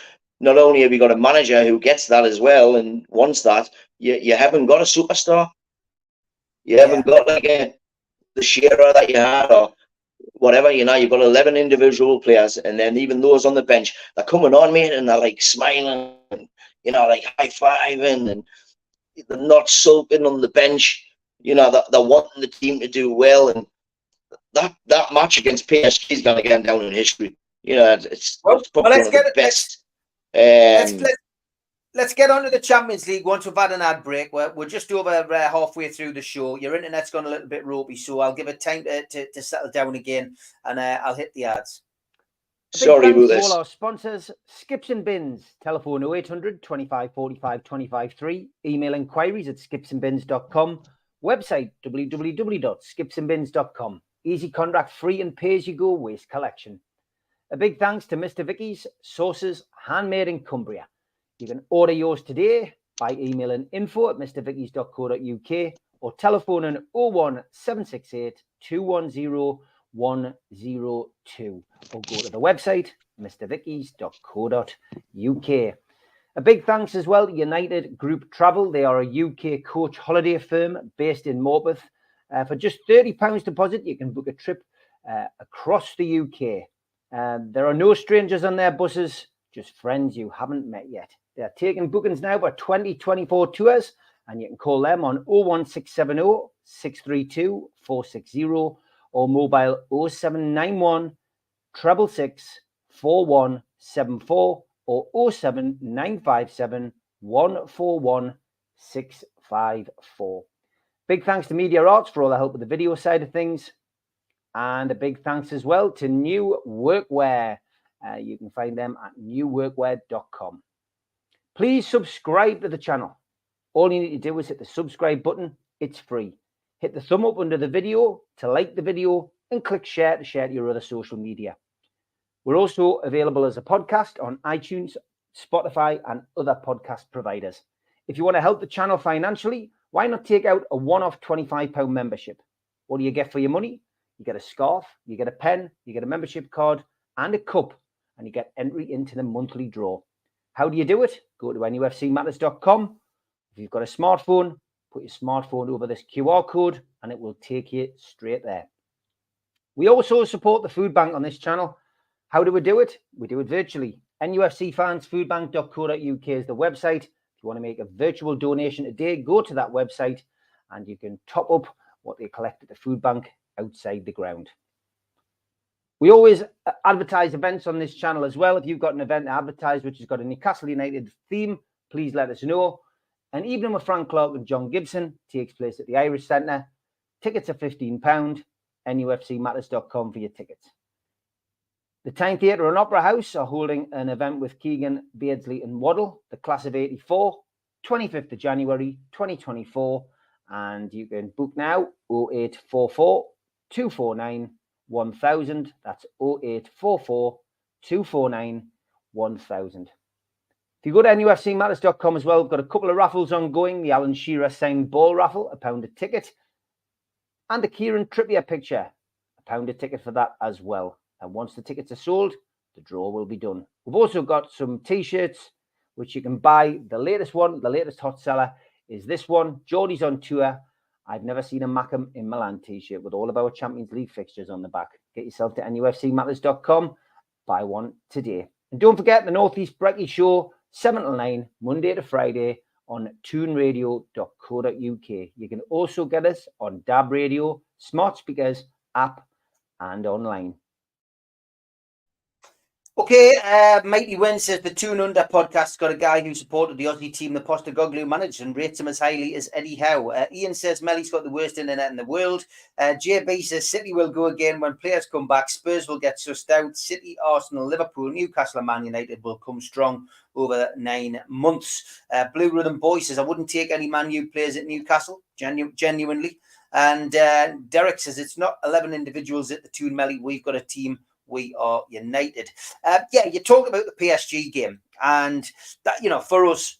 not only have you got a manager who gets that as well and wants that, you haven't got a superstar. You haven't got like the Shearer that you had or whatever, you've got 11 individual players, and then even those on the bench, they're coming on, mate, and they're like smiling, and, like high-fiving, and they're not sulking on the bench. They're wanting the team to do well, and that match against PSG is going to get down in history. It's probably one of the best. Let's get on to the Champions League once we've had an ad break. We're just over halfway through the show. Your internet's gone a little bit ropey, so I'll give it time to settle down again, and I'll hit the ads. Sorry about this. All our sponsors, Skips and Bins, telephone 0800 25 45 25 3, email inquiries at skipsandbins.com, website www.skipsandbins.com, easy contract free and pay-as-you-go waste collection. A big thanks to Mr. Vicky's Sauces, handmade in Cumbria. You can order yours today by emailing info@mrvickies.co.uk or telephoning 01768 210 102 or go to the website mrvickies.co.uk. A big thanks as well to United Group Travel. They are a UK coach holiday firm based in Morpeth. For just £30 deposit, you can book a trip across the UK. There are no strangers on their buses, just friends you haven't met yet. They're taking bookings now for 2024 tours, and you can call them on 01670 632 460 or mobile 0791 666 4174 or 07957 141 654. Big thanks to Media Arts for all the help with the video side of things. And a big thanks as well to New Workwear. You can find them at newworkwear.com. Please subscribe to the channel. All you need to do is hit the subscribe button. It's free. Hit the thumb up under the video to like the video and click share to share to your other social media. We're also available as a podcast on iTunes, Spotify, and other podcast providers. If you want to help the channel financially, why not take out a one-off £25 membership? What do you get for your money? You get a scarf, you get a pen, you get a membership card, and a cup, and you get entry into the monthly draw. How do you do it? Go to NUFCmatters.com. If you've got a smartphone, put your smartphone over this QR code, and it will take you straight there. We also support the food bank on this channel. How do we do it? We do it virtually. NUFCfansfoodbank.co.uk is the website. If you want to make a virtual donation today, go to that website and you can top up what they collect at the food bank outside the ground. We always advertise events on this channel as well. If you've got an event to advertise which has got a Newcastle United theme, please let us know. An evening with Frank Clark and John Gibson takes place at the Irish Centre. Tickets are £15. NUFCmatters.com for your tickets. The Tyne Theatre and Opera House are holding an event with Keegan, Beardsley and Waddle, the class of 84, 25th of January 2024. And you can book now 0844 249 1000. That's 0844 249 1000. If you go to NUFCmatters.com as well, we've got a couple of raffles ongoing. The Alan Shearer signed ball raffle, £1 a ticket. And the Kieran Trippier picture, £1 a ticket for that as well. And once the tickets are sold, the draw will be done. We've also got some T-shirts, which you can buy. The latest one, the latest hot seller is this one. Geordie's on tour. I've never seen a Mackem in Milan T-shirt with all of our Champions League fixtures on the back. Get yourself to NUFCmatters.com. Buy one today. And don't forget the Northeast Brekkie Show, 7 till 9, Monday to Friday on tuneradio.co.uk. You can also get us on DAB Radio, smart speakers, app, and online. Okay, Mighty Win says the Tune Under podcast's got a guy who supported the Aussie team the Postecoglou managed and rates him as highly as Eddie Howe. Ian says Melly's got the worst internet in the world. JB says City will go again when players come back. Spurs will get sussed out. City, Arsenal, Liverpool, Newcastle and Man United will come strong over 9 months. Blue Rhythm Boy says I wouldn't take any Man U players at Newcastle, genuinely. And Derek says it's not 11 individuals at the Tune Melly. We've got a team. We are united. You talk about the PSG game, and that, for us,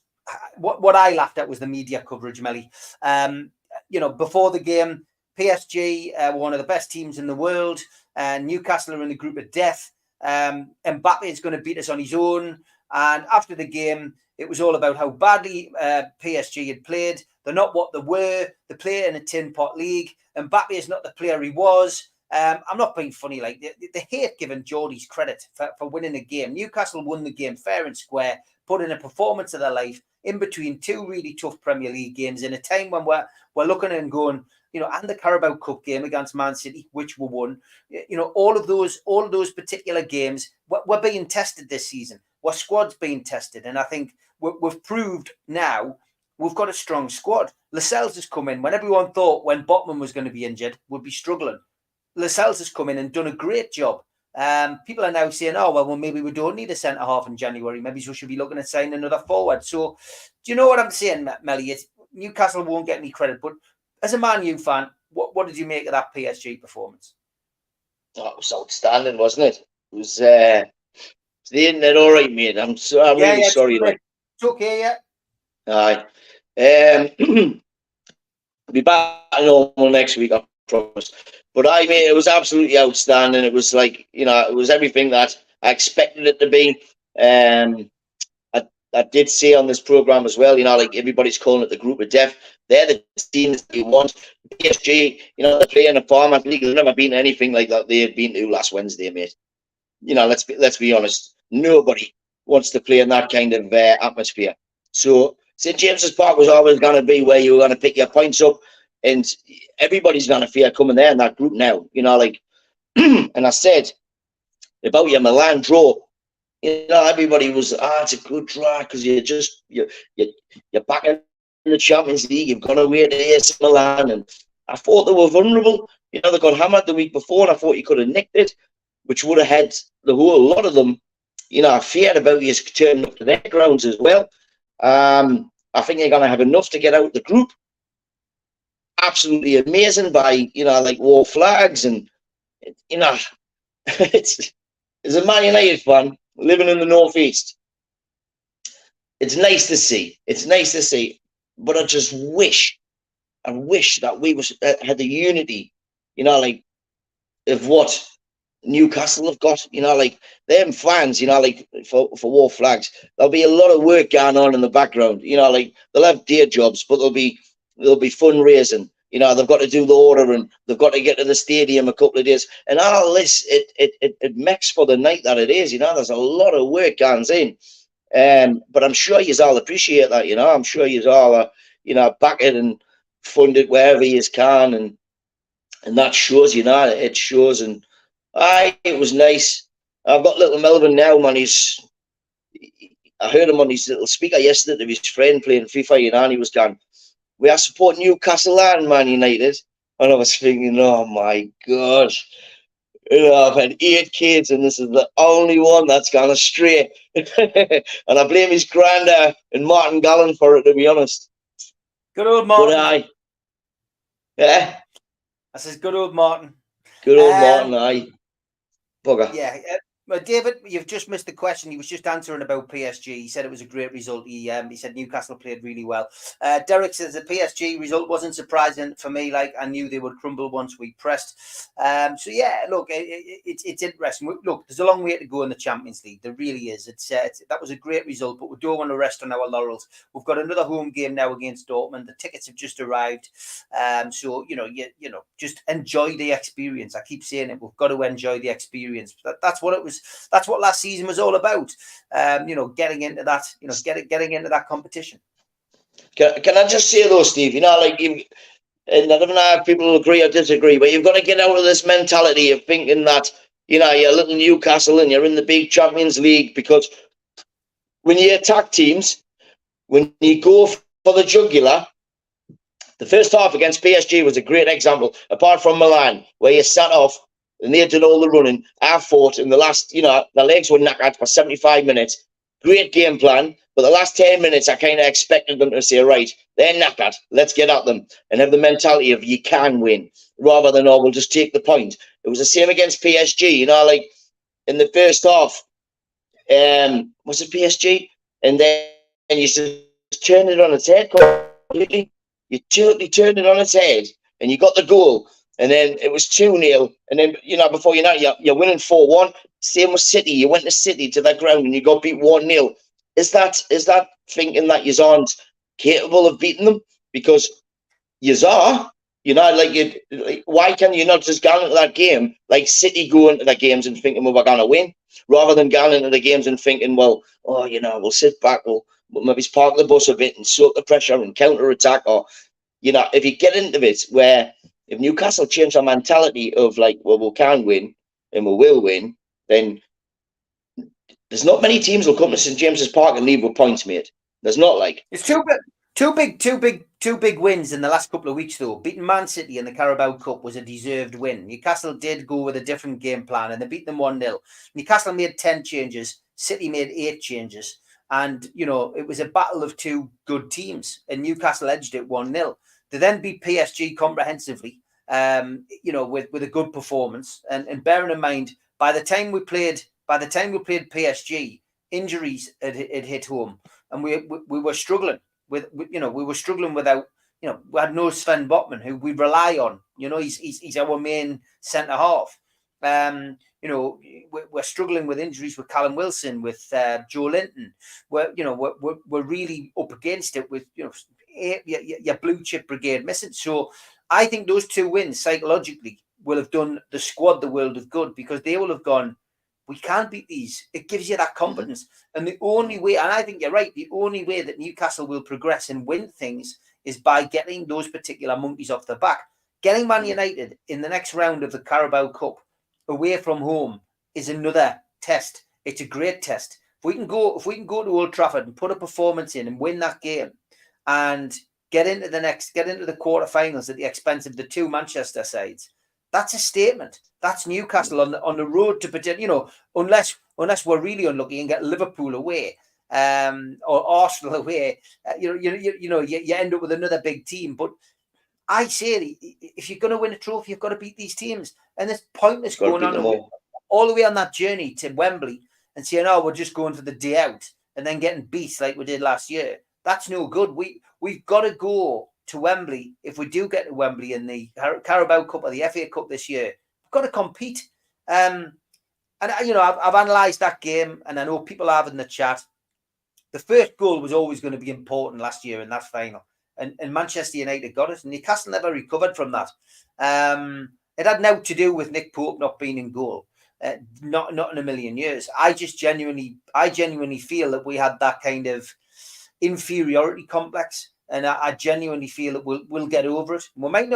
what I laughed at was the media coverage, Melly. Before the game, PSG were one of the best teams in the world. Newcastle are in the group of death. Mbappe is going to beat us on his own. And after the game, it was all about how badly PSG had played. They're not what they were. They play in a tin pot league. Mbappe is not the player he was. I'm not being funny. Like they hate giving Geordies credit for winning a game. Newcastle won the game fair and square, put in a performance of their life in between two really tough Premier League games in a time when we're looking and going, and the Carabao Cup game against Man City, which we won. All of those particular games were being tested this season. Our squad's being tested, and I think we've proved now we've got a strong squad. Lascelles has come in when everyone thought when Botman was going to be injured, we'd be struggling. Lascelles has come in and done a great job. People are now saying, well, maybe we don't need a centre-half in January. Maybe we should be looking at signing another forward. So, do you know what I'm saying, Melly? Newcastle won't get any credit, but as a Man U fan, what did you make of that PSG performance? Oh, it was outstanding, wasn't it? It was the internet all right, mate. I'm really sorry. It's okay, yeah. Aye. Be back normal next week, I promise. But mate, it was absolutely outstanding. It was like, it was everything that I expected it to be. I did say on this program as well, like everybody's calling it the group of death. They're the teams that you want. PSG, they're playing a format league. They've never been anything like that they had been to last Wednesday, mate. Let's be honest. Nobody wants to play in that kind of atmosphere. So St. James's Park was always going to be where you were going to pick your points up, and everybody's going to fear coming there in that group now. And I said about your Milan draw. Everybody was, it's a good draw because you're back in the Champions League. You've gone away to AC Milan, and I thought they were vulnerable. They got hammered the week before, and I thought you could have nicked it, which would have had the whole lot of them, feared about you turning up to their grounds as well. I think you're going to have enough to get out the group. Absolutely amazing by, like war flags and, it's as a Man United fan living in the Northeast. It's nice to see. But I just wish that we had the unity, like of what Newcastle have got, like them fans, like for war flags. There'll be a lot of work going on in the background, like they'll have day jobs, but there'll be fundraising. They've got to do the order and they've got to get to the stadium a couple of days. And all this, it makes for the night that it is, there's a lot of work going in. But I'm sure you all appreciate that, I'm sure you all, back it and fund it wherever you can. And that shows, it shows. And it was nice. I've got little Melvin now, man. I heard him on his little speaker yesterday to his friend playing FIFA, and he was going, we are supporting Newcastle and Man United. And I was thinking, oh my gosh, I've had 8 kids and this is the only one that's gone astray. And I blame his granddad and Martin Gallen for it, to be honest. Good old Martin. But yeah. I says, good old Martin. Good old Martin, Bugger. Yeah. Well, David, you've just missed the question. He was just answering about PSG. He said it was a great result. He said Newcastle played really well. Derek says the PSG result wasn't surprising for me. Like I knew they would crumble once we pressed. So yeah, look, it's interesting. Look, there's a long way to go in the Champions League. There really is. That was a great result, but we don't want to rest on our laurels. We've got another home game now against Dortmund. The tickets have just arrived. So just enjoy the experience. I keep saying it. We've got to enjoy the experience. That's what it was. That's what last season was all about. Getting into that, getting into that competition. Can I just say though, Steve? And I don't know if people agree or disagree, but you've got to get out of this mentality of thinking that you're little Newcastle and you're in the big Champions League, because when you attack teams, when you go for the jugular, the first half against PSG was a great example. Apart from Milan, where you sat off. And they did all the running. I fought in the last, the legs were knackered for 75 minutes. Great game plan. But the last 10 minutes, I kind of expected them to say, right, they're knackered. Let's get at them. And have the mentality of you can win, rather than, we'll just take the point. It was the same against PSG, like in the first half. Was it PSG? And then you just turned it on its head completely. You totally turned it on its head. And you got the goal. And then it was 2-0. And then, before you know it, you're winning 4-1. Same with City. You went to City to their ground and you got beat 1-0. Is that thinking that you aren't capable of beating them? Because you are. Why can you not just go into that game like City go into the games and thinking, well, we're going to win, rather than going into the games and thinking, well, we'll sit back, we'll maybe park the bus a bit and soak the pressure and counter attack, or if you get into it, where if Newcastle change their mentality of like, well, we can win and we will win, then there's not many teams will come to St James's Park and leave with points, mate. There's not like it's two big wins in the last couple of weeks though. Beating Man City in the Carabao Cup was a deserved win. Newcastle did go with a different game plan and they beat them 1-0. Newcastle made 10 changes. City made 8 changes. And, it was a battle of two good teams and Newcastle edged it 1-0. They then beat PSG comprehensively, with a good performance. And bearing in mind, by the time we played PSG, injuries had hit home, and we were struggling we were struggling without, we had no Sven Botman, who we rely on. He's our main centre half. We're struggling with injuries with Callum Wilson, with Joe Linton. We're really up against it with your blue chip brigade missing. So I think those 2 wins psychologically will have done the squad the world of good, because they will have gone, we can't beat these. It gives you that confidence. And the only way, and I think you're right, the only way that Newcastle will progress and win things is by getting those particular monkeys off the back. Getting Man United in the next round of the Carabao Cup away from home is another test. It's a great test. If we can go to Old Trafford and put a performance in and win that game and get into the quarterfinals at the expense of the 2 Manchester sides, that's a statement. That's Newcastle on the road to potential. Unless we're really unlucky and get Liverpool away, or Arsenal away, you end up with another big team. But I say, if you're going to win a trophy, you've got to beat these teams, and it's pointless going on all the way on that journey to Wembley and saying, "Oh, we're just going for the day out," and then getting beat like we did last year. That's no good. We've got to go to Wembley. If we do get to Wembley in the Carabao Cup or the FA Cup this year, we've got to compete. And I've analysed that game, and I know people have in the chat. The first goal was always going to be important last year in that final, and Manchester United got it, and Newcastle never recovered from that. It had now to do with Nick Pope not being in goal, not in a million years. I genuinely feel that we had that kind of inferiority complex. And I genuinely feel that we'll get over it. We might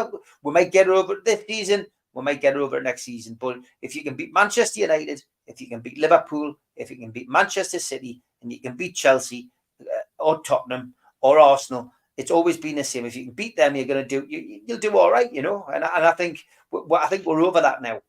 get over it this season. We might get over it next season. But if you can beat Manchester United, if you can beat Liverpool, if you can beat Manchester City, and you can beat Chelsea or Tottenham or Arsenal, it's always been the same. If you can beat them, you'll do all right, And I think we're over that now.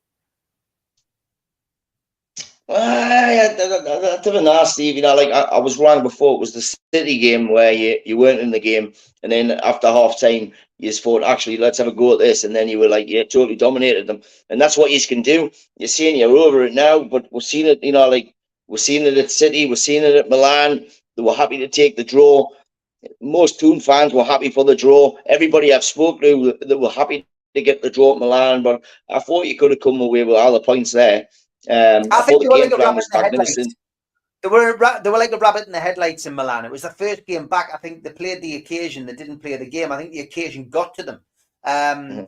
I don't know, Steve. I was wrong before. It was the City game where you weren't in the game, and then after half time, you just thought, actually, let's have a go at this, and then you were like, totally dominated them, and that's what you can do. You're seeing you're over it now, but we're seeing it. We're seeing it at City, we're seeing it at Milan. They were happy to take the draw. Most Toon fans were happy for the draw. Everybody I've spoken to, they were happy to get the draw at Milan, but I thought you could have come away with all the points there. I think thought the game plan was magnificent. They were like a rabbit in the headlights in Milan. It was the first game back. I think they played the occasion. They didn't play the game. I think the occasion got to them.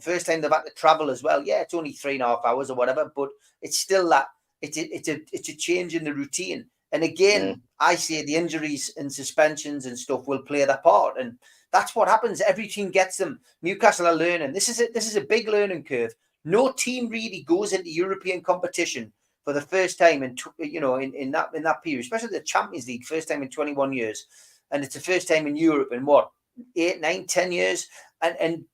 First time they've had to travel as well. Yeah, it's only 3.5 hours or whatever, but it's still that. It's a change in the routine. And again, I say the injuries and suspensions and stuff will play their part, and that's what happens. Every team gets them. Newcastle are learning. This is a big learning curve. No team really goes into European competition for the first time in that period, especially the Champions League, first time in 21 years, and it's the first time in Europe in 8, 9, 10 years, and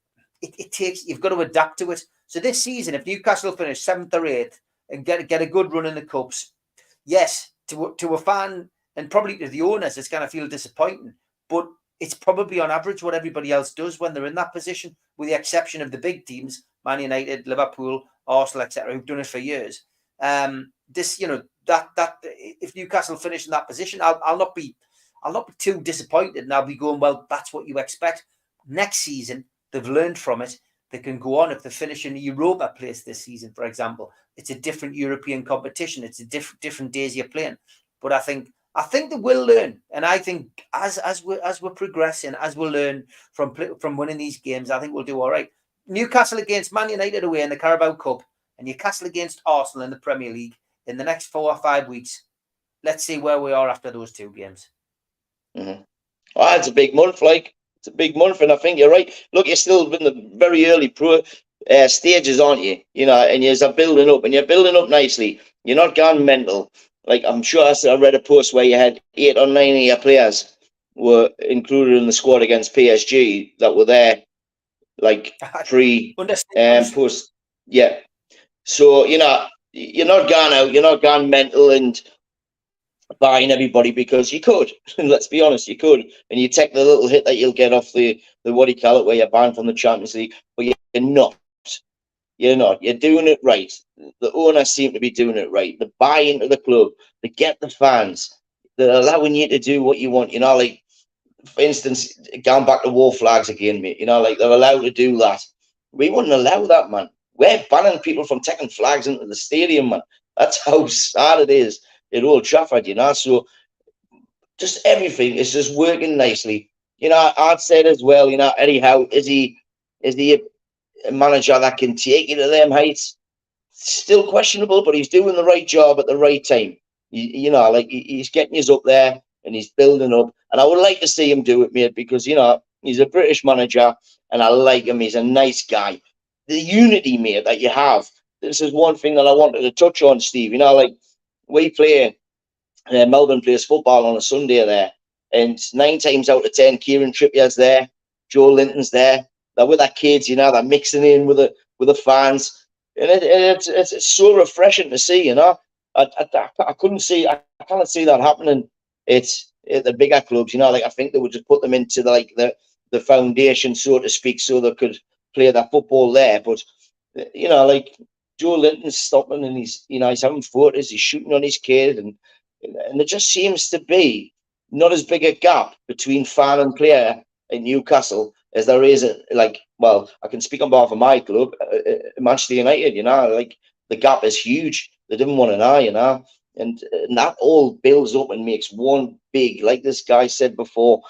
it takes, you've got to adapt to it. So this season, if Newcastle finish 7th or 8th and get a good run in the cups, yes, to a fan and probably to the owners, it's going to feel disappointing, but it's probably on average what everybody else does when they're in that position, with the exception of the big teams, Man United, Liverpool, Arsenal, etc., who've done it for years. If Newcastle finish in that position, I'll not be too disappointed, and I'll be going, well, that's what you expect. Next season, they've learned from it. they can go on if they finish in the Europa place this season, for example. It's a different European competition. It's a different days you're playing. But I think they will learn, and I think as we're progressing, as we'll learn from winning these games, I think we'll do all right. Newcastle against Man United away in the Carabao Cup, and Newcastle against Arsenal in the Premier League in the next 4 or 5 weeks. Let's see where we are after those 2 games. Mm-hmm. Well, it's a big month, it's a big month, and I think you're right. Look, you're still in the very early stages, aren't you? You know, and you're building up, and you're building up nicely. You're not gone mental. Like, I'm sure I read a post where you had 8 or 9 of your players were included in the squad against PSG that were there, like post. Yeah. So, you know, you're not gone out, you're not gone mental and buying everybody because you could. Let's be honest, you could. And you take the little hit that you'll get off the what do you call it, where you're banned from the Champions League, but you're not. You're not. You're doing it right. The owners seem to be doing it right. They buy into the club. They get the fans. They're allowing you to do what you want. You know, like, for instance, going back to war flags again, mate. You know, like, they're allowed to do that. We wouldn't allow that, man. We're banning people from taking flags into the stadium, man. That's how sad it is at Old Trafford, you know. So just everything is just working nicely. You know, I'd say it as well, you know, Eddie Howe, is he a manager that can take you to them heights? Still questionable, but he's doing the right job at the right time. You know, like, he's getting us up there and he's building up. And I would like to see him do it, mate, because, you know, he's a British manager and I like him. He's a nice guy. The unity, mate, that you have. This is one thing that I wanted to touch on, Steve. You know, like, we play, Melbourne plays football on a Sunday there, and 9 times out of 10, Kieran Trippier's there, Joe Linton's there. They're with their kids, you know, they're mixing in with the fans. And it's so refreshing to see, you know. I cannot see that happening at the bigger clubs, you know. Like, I think they would just put them into the foundation, so to speak, so they could play their football there. But, you know, like, Joe Linton's stopping and he's having photos, he's shooting on his kid, and there just seems to be not as big a gap between fan and player in Newcastle as there is, like, well, I can speak on behalf of my club, Manchester United, you know. Like, the gap is huge. They didn't want an eye, you know, and that all builds up and makes one big, like this guy said before,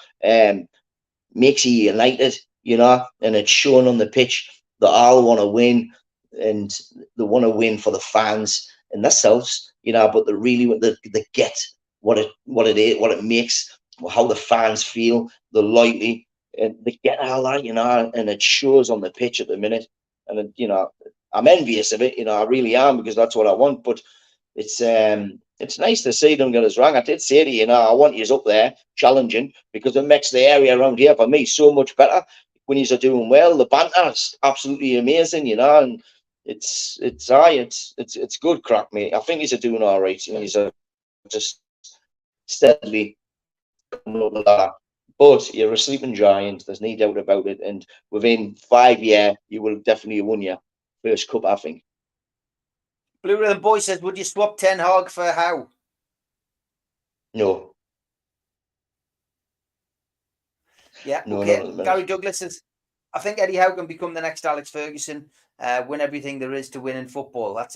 makes you united, you know, and it's shown on the pitch. They all want to win, and they want to win for the fans and themselves, you know, but they get what it makes, how the fans feel, the loyalty, and they get all that, you know, and it shows on the pitch at the minute. And you know, I'm envious of it, you know, I really am, because that's what I want. But it's nice to see them get us wrong. I did say to you, you know, I want you up there challenging, because it makes the area around here for me so much better when you're doing well. The banter's absolutely amazing, you know, and it's good crack, mate. I think he's doing all right. You know, he's just steadily coming up the ladder. But you're a sleeping giant. There's no doubt about it. And within 5 years, you will definitely win your first cup, I think. Blue Rhythm Boy says, would you swap Ten Hag for Howe? No. Yeah, no, okay. No. Gary Douglas says, I think Eddie Howe can become the next Alex Ferguson, win everything there is to win in football. That's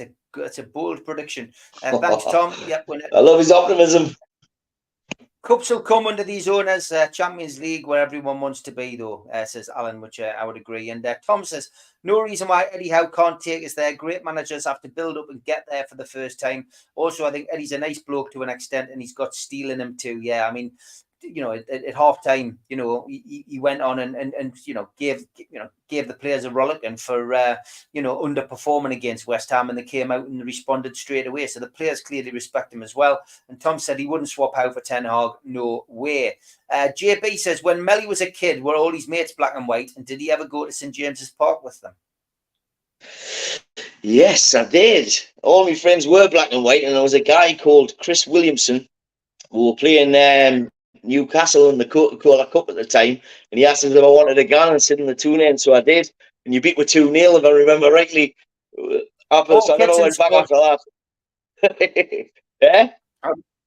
a bold prediction. Thanks, Tom. Yep, I love his optimism. Cups will come under these owners. Champions League, where everyone wants to be, though, says Alan, which I would agree. And Tom says, no reason why Eddie Howe can't take us there. Great managers have to build up and get there for the first time. Also, I think Eddie's a nice bloke to an extent, and he's got steel in him too. Yeah, I mean, you know, at half time, you know, he went on and you know, gave the players a rollicking for underperforming against West Ham, and they came out and responded straight away. So the players clearly respect him as well. And Tom said he wouldn't swap Howe for Ten Hag. No way. JB says, when Melly was a kid, were all his mates black and white, and did he ever go to St James's Park with them? Yes, I did. All my friends were black and white, and there was a guy called Chris Williamson who were playing Newcastle in the Coca-Cola Cup at the time, and he asked us if I wanted a gun and sit in the 2-0, so I did. And you beat with 2-0, if I remember rightly. After I never went back after that. Yeah?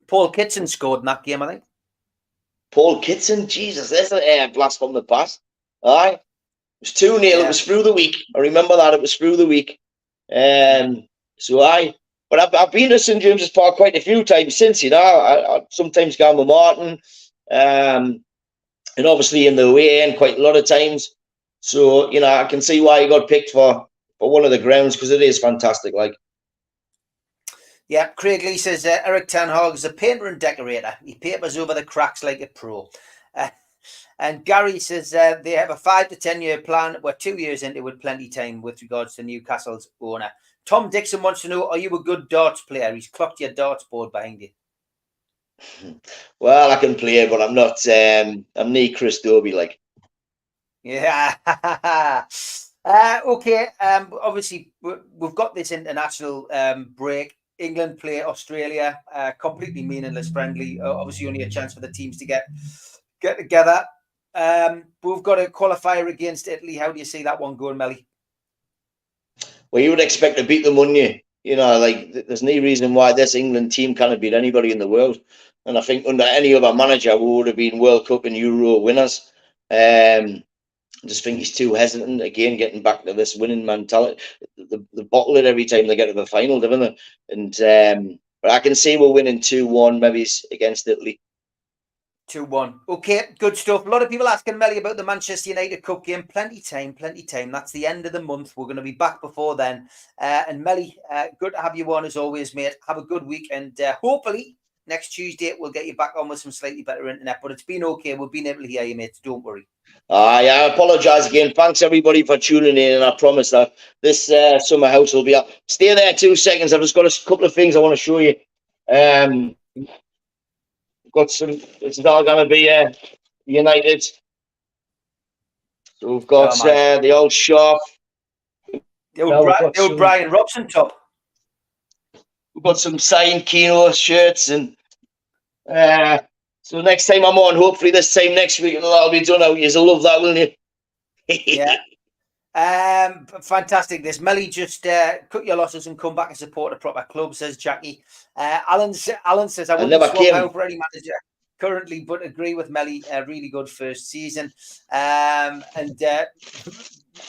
Paul Kitson scored in that game, I think. Paul Kitson, Jesus, there's a blast from the past. Aye. was 2-0. Yeah. It was through the week. I remember that. It was through the week. But I've been to St James's Park quite a few times since, you know. I sometimes go with Martin, and obviously in the away end quite a lot of times. So, you know, I can see why he got picked for one of the grounds, because it is fantastic. Like, yeah, Craig Lee says Eric Ten Hag is a painter and decorator. He papers over the cracks like a pro. And Gary says they have a 5 to 10 year plan. We're 2 years into with plenty time with regards to Newcastle's owner. Tom Dixon wants to know, are you a good darts player? He's clocked your darts board behind you. well, I can play, but I'm not. I'm no Chris Dobie, like. Yeah. Okay. Obviously, we've got this international break. England play Australia, completely meaningless friendly. Obviously, only a chance for the teams to get together. We've got a qualifier against Italy. How do you see that one going, Melly? Well, you would expect to beat them, wouldn't you? You know, like, there's no reason why this England team can't beat anybody in the world. And I think under any other manager, we would have been World Cup and Euro winners. I just think he's too hesitant, again, getting back to this winning mentality. They bottle it every time they get to the final, don't they? And but I can see we're winning 2-1, maybe against Italy. 2-1. Okay, good stuff. A lot of people asking Melly about the Manchester United Cup game. Plenty time. That's the end of the month. We're going to be back before then. And Melly, good to have you on as always, mate. Have a good week. And hopefully next Tuesday we'll get you back on with some slightly better internet. But it's been okay. We've been able to hear you, mate. Don't worry. I apologise again. Thanks everybody for tuning in. And I promise that this summer house will be up. Stay there 2 seconds. I've just got a couple of things I want to show you. Got some. It's all going to be United. So we've got the old shop. The old Brian Robson top. We've got some signed Kino shirts, and so next time I'm on, hopefully this time next week it'll all be done out. You'll love that, won't you? Yeah. Fantastic. This Melly just cut your losses and come back and support a proper club, says Jackie. Alan says I wouldn't swap out for any manager currently, but agree with Melly. Really good first season. And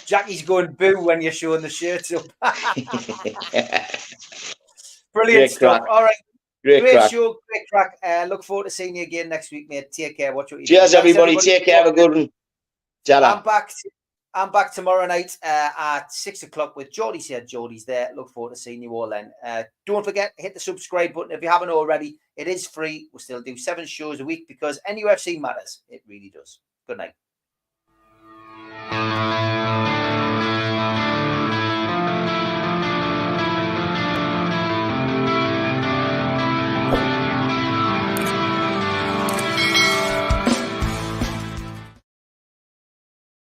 Jackie's going boo when you're showing the shirts up. Brilliant stuff. All right. Great show, great crack. Look forward to seeing you again next week, mate. Take care. Watch what you do. Cheers, everybody. Take care. Have a good one. I'm back tomorrow night at 6 o'clock with Geordie. Said Geordie's there. Look forward to seeing you all then. Don't forget, hit the subscribe button if you haven't already. It is free. We'll still do 7 shows a week because NUFC matters. It really does. Good night.